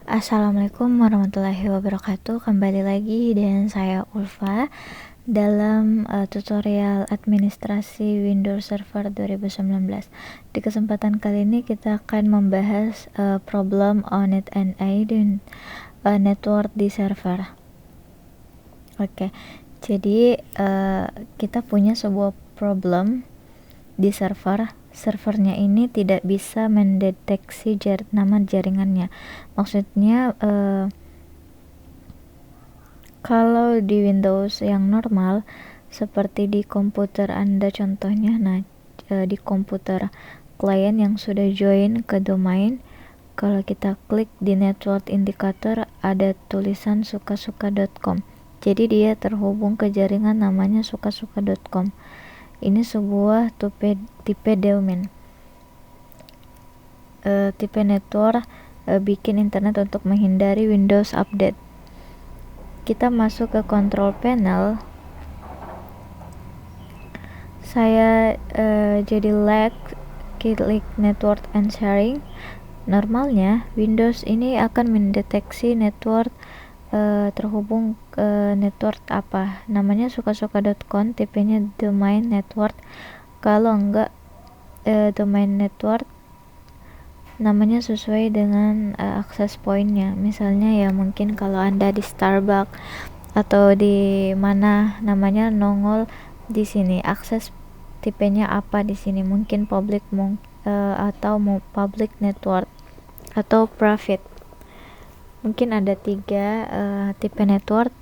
Assalamualaikum warahmatullahi wabarakatuh. Kembali lagi dengan saya Ulfa dalam tutorial administrasi Windows Server 2019. Di kesempatan kali ini kita akan membahas problem on it and in network di server. Oke, jadi kita punya sebuah problem di servernya ini tidak bisa mendeteksi nama jaringannya. Maksudnya kalau di Windows yang normal seperti di komputer Anda contohnya, di komputer klien yang sudah join ke domain, kalau kita klik di network indicator ada tulisan sukasuka.com, jadi dia terhubung ke jaringan namanya sukasuka.com. Ini sebuah tipe domain, tipe network bikin internet untuk menghindari Windows update. Kita masuk ke control panel. Saya jadi klik network and sharing. Normalnya Windows ini akan mendeteksi network terhubung ke network apa, namanya sukasuka.com, tipenya domain network. Kalau enggak domain network namanya sesuai dengan akses pointnya. Misalnya ya mungkin kalau Anda di Starbucks atau di mana namanya nongol di sini, akses tipenya apa di sini, mungkin public atau public network atau private. Mungkin ada 3 tipe network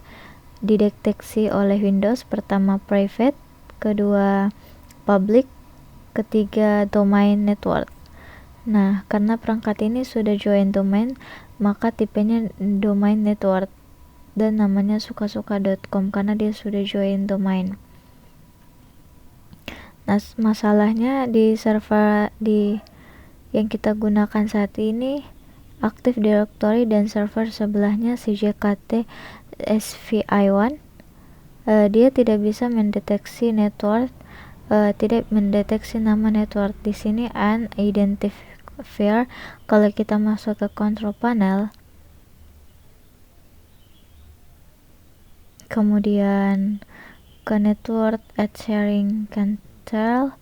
dideteksi oleh Windows. Pertama private, kedua public, ketiga domain network. Nah, karena perangkat ini sudah join domain, maka tipenya domain network dan namanya sukasuka.com karena dia sudah join domain. Nah, masalahnya di server yang kita gunakan saat ini, Active Directory dan server sebelahnya CJKT SVI1, dia tidak bisa mendeteksi network, tidak mendeteksi nama network. Di sini unidentifier. Kalau kita masuk ke control panel, kemudian ke network at sharing control,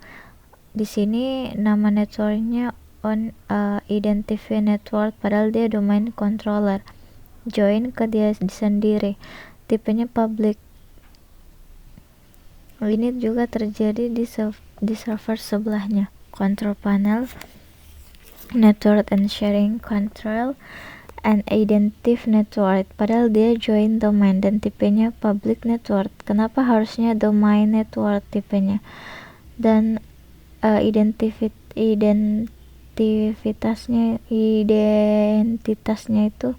di sini nama networknya on identify network, padahal dia domain controller, join ke dia sendiri, tipenya public. Ini juga terjadi di server sebelahnya. Control panel, network and sharing control, and identify network, padahal dia join domain dan tipenya public network. Kenapa harusnya domain network tipenya? Dan identitasnya itu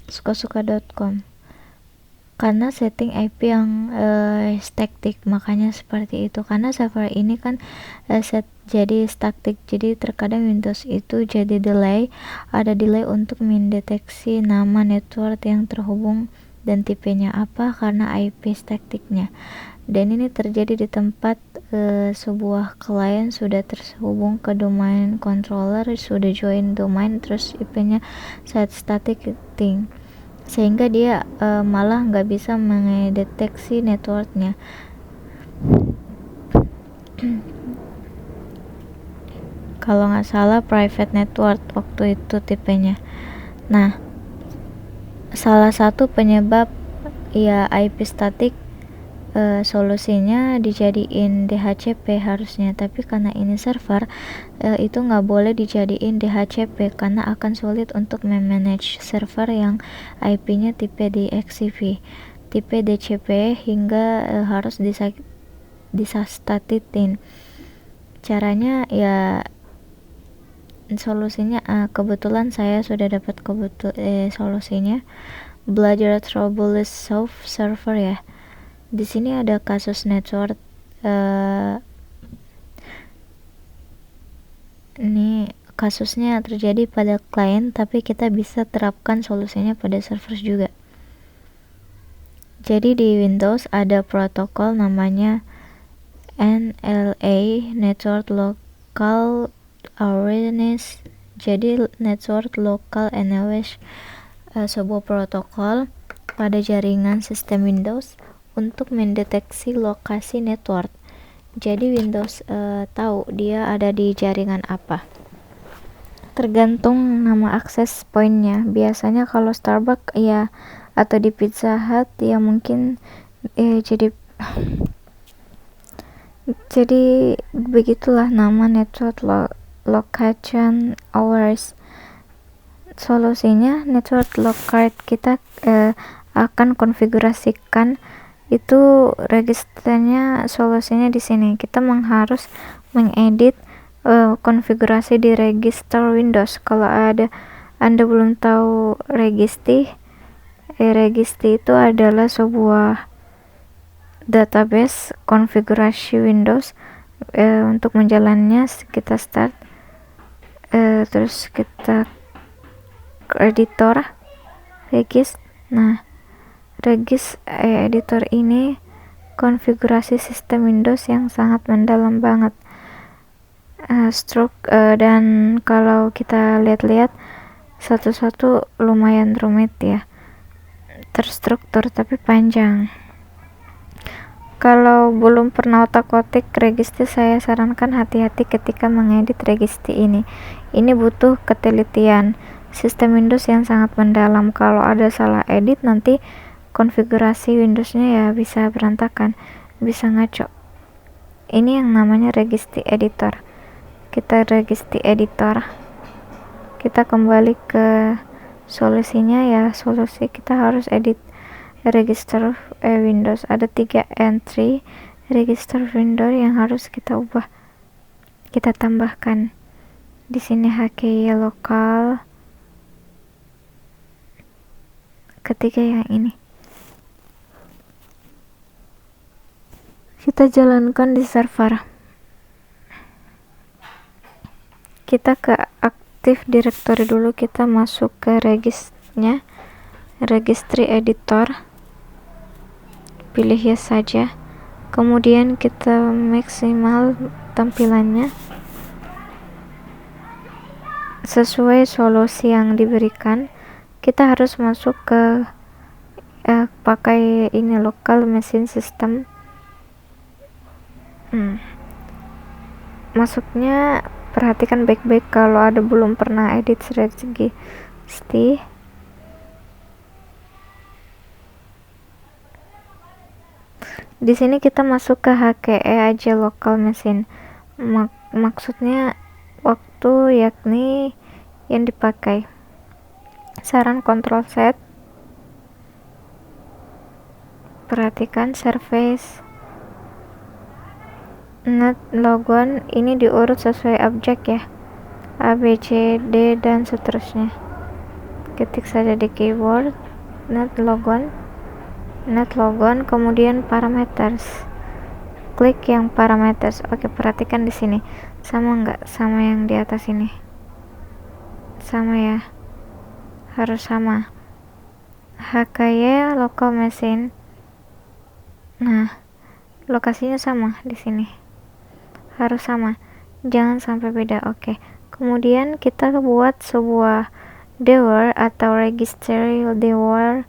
sukasuka.com karena setting IP yang static, makanya seperti itu. Karena server ini kan jadi static, jadi terkadang Windows itu jadi ada delay untuk mendeteksi nama network yang terhubung dan tipenya apa karena IP staticnya. Dan ini terjadi di tempat sebuah klien sudah terhubung ke domain controller, sudah join domain, terus IP-nya set static thing, sehingga dia malah nggak bisa mendeteksi networknya. Kalau nggak salah private network waktu itu tipenya. Nah, salah satu penyebab ya IP static, solusinya dijadiin DHCP harusnya, tapi karena ini server, itu nggak boleh dijadiin DHCP karena akan sulit untuk memanage server yang IP-nya tipe DXCP, tipe DCP, hingga harus disastatitin. Caranya ya solusinya, kebetulan saya sudah dapat solusinya, belajar troubleshoot server ya. Di sini ada kasus network, ini kasusnya terjadi pada klien, tapi kita bisa terapkan solusinya pada server juga. Jadi di Windows ada protokol namanya NLA, Network Local Awareness Jadi network local NLS sebuah protokol pada jaringan sistem Windows untuk mendeteksi lokasi network. Jadi Windows tahu dia ada di jaringan apa. Tergantung nama akses pointnya. Biasanya kalau Starbucks ya, atau di Pizza Hut ya mungkin jadi begitulah nama network location hours. Solusinya network locale kita akan konfigurasikan itu registernya. Solusinya di sini kita harus mengedit konfigurasi di register Windows. Kalau Anda belum tahu registry itu adalah sebuah database konfigurasi Windows. Untuk menjalannya kita start, terus kita ke editor regis. Nah, regis editor ini konfigurasi sistem Windows yang sangat mendalam banget. Dan kalau kita lihat-lihat satu-satu lumayan rumit ya, terstruktur tapi panjang. Kalau belum pernah otak-atik registry, saya sarankan hati-hati ketika mengedit registry ini. Ini butuh ketelitian. Sistem Windows yang sangat mendalam. Kalau ada salah edit, nanti konfigurasi Windowsnya ya bisa berantakan, bisa ngaco. Ini yang namanya registry editor. Kita registry editor, kita kembali ke solusinya ya. Solusi kita harus edit register Windows. Ada 3 entry register Windows yang harus kita ubah, kita tambahkan di sini. HKY lokal ketiga yang ini kita jalankan di server. Kita ke Active Directory dulu, kita masuk ke registry editor, pilih yes saja, kemudian kita maksimal tampilannya sesuai solusi yang diberikan. Kita harus masuk ke pakai ini local machine system. Masuknya perhatikan baik-baik kalau ada belum pernah edit strategi. Di sini kita masuk ke HKE aja local machine. Maksudnya waktu yakni yang dipakai. Saran control set. Perhatikan service net logon ini diurut sesuai objek ya, A, B, C, D dan seterusnya. Ketik saja di keyboard net logon, kemudian parameters, klik yang parameters. Oke, perhatikan di sini sama enggak sama yang di atas ini? Sama ya, harus sama. HKY local machine, nah lokasinya sama di sini, harus sama, jangan sampai beda. Oke, kemudian kita buat sebuah dwr atau registry dwr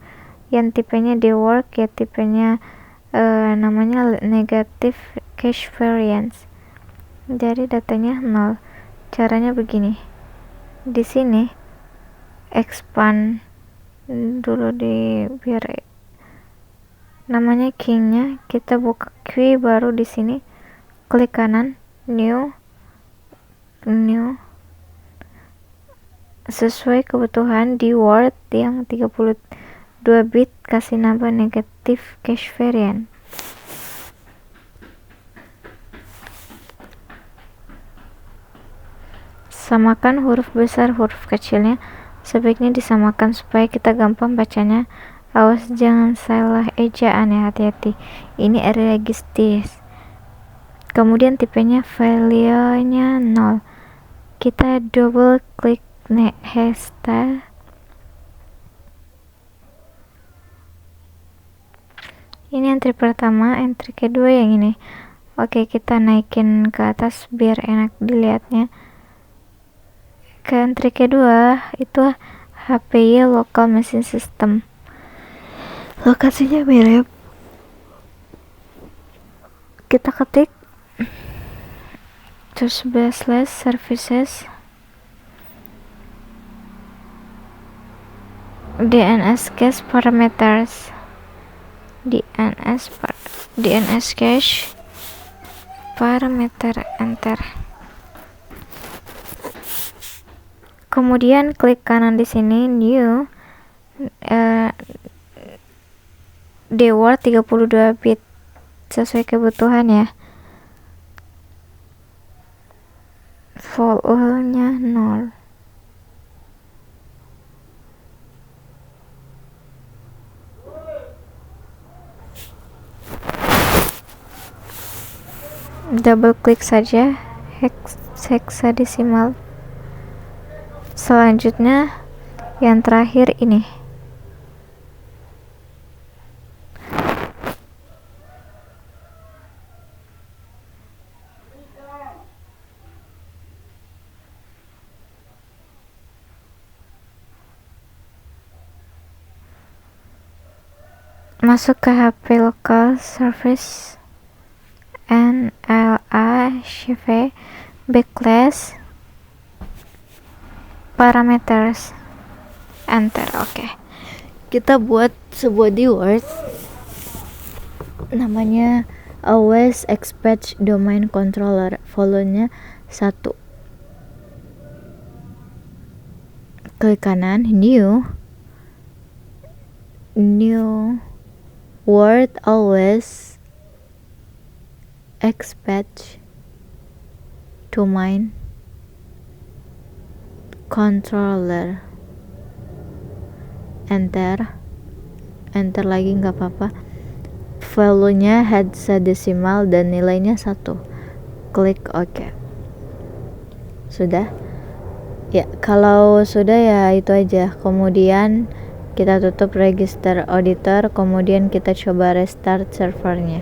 yang tipenya dwork ya, tipenya namanya negative cache variance, jadi datanya 0. Caranya begini, di sini expand dulu biar namanya kingnya, kita buka queue, baru di sini klik kanan new sesuai kebutuhan di word yang 32 bit, kasih nama negative cache variant. Samakan huruf besar huruf kecilnya, sebaiknya disamakan supaya kita gampang bacanya. Awas jangan salah ejaan ya, hati-hati. Ini registry. Kemudian tipenya value-nya 0. Kita double klik hairstyle. Ini entry pertama, entry kedua yang ini. Oke, kita naikin ke atas biar enak dilihatnya. Entry kedua itu HPY Local Machine System. Lokasinya mirip. Kita ketik terus /services DNS cache parameters DNS cache parameter, enter. Kemudian klik kanan di sini new dword 32 bit sesuai kebutuhan ya. Volume-nya 0. Double klik saja hexadesimal. Selanjutnya yang terakhir ini. Masuk ke HP local service NLA/CV backlash parameters, enter. Oke. Kita buat sebuah dword namanya always expect domain controller, volume-nya 1. Klik kanan new word always expect domain controller, enter lagi nggak apa-apa. Value-nya hexadesimal dan nilainya 1. Klik OK. Sudah ya? Kalau sudah ya itu aja. Kemudian kita tutup register auditor, kemudian kita coba restart servernya.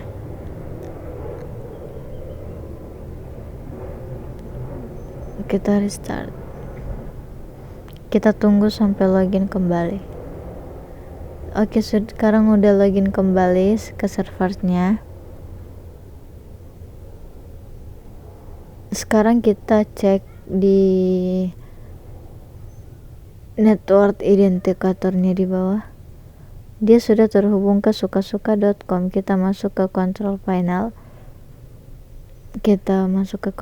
Kita restart, kita tunggu sampai login kembali. Oke, sekarang udah login kembali ke servernya. Sekarang kita cek di network identikatornya di bawah. Dia sudah terhubung ke sukasuka.com. Kita masuk ke control panel. Kita masuk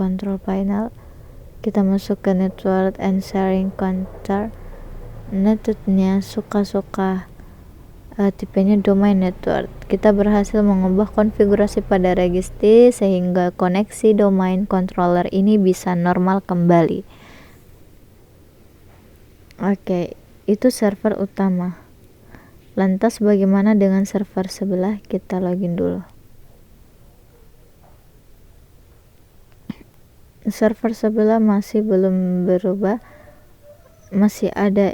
ke network and sharing counter. Networknya Sukasuka, tipenya domain network. Kita berhasil mengubah konfigurasi pada registry sehingga koneksi domain controller ini bisa normal kembali. Oke, itu server utama. Lantas bagaimana dengan server sebelah? Kita login dulu. Server sebelah masih belum berubah, masih ada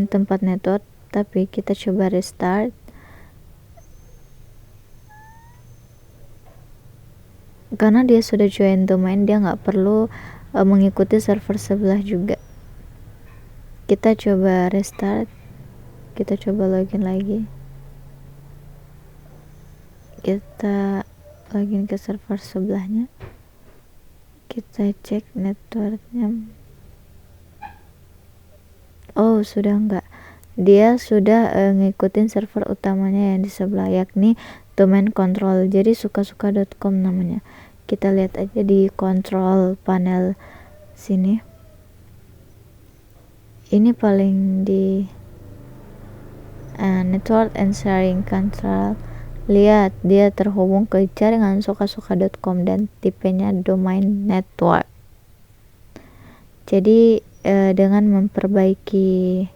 tempat network, tapi kita coba restart. Karena dia sudah join domain, dia nggak perlu mengikuti server sebelah juga. Kita coba restart, kita coba login lagi, kita login ke server sebelahnya, kita cek networknya. Oh, sudah enggak, dia sudah ngikutin server utamanya yang di sebelah, yakni domain control, jadi sukasuka.com namanya. Kita lihat aja di control panel sini. Ini paling di network and sharing control. Lihat, dia terhubung ke jaringan sukasuka.com dan tipenya domain network. Jadi dengan memperbaiki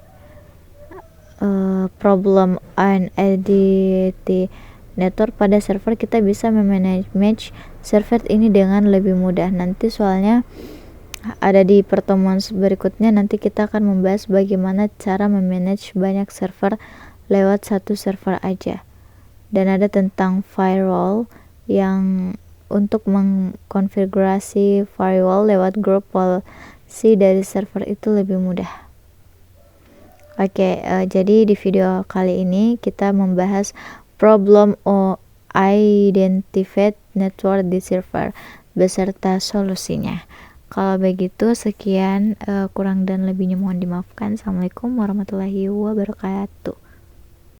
problem identity network pada server, kita bisa memanage server ini dengan lebih mudah. Nanti soalnya ada di pertemuan berikutnya, nanti kita akan membahas bagaimana cara memanage banyak server lewat satu server aja. Dan ada tentang firewall, yang untuk mengkonfigurasi firewall lewat grup dari server itu lebih mudah. Oke, jadi di video kali ini kita membahas problem identified network di server beserta solusinya. Kalau begitu sekian, kurang dan lebihnya mohon dimaafkan. Assalamualaikum warahmatullahi wabarakatuh.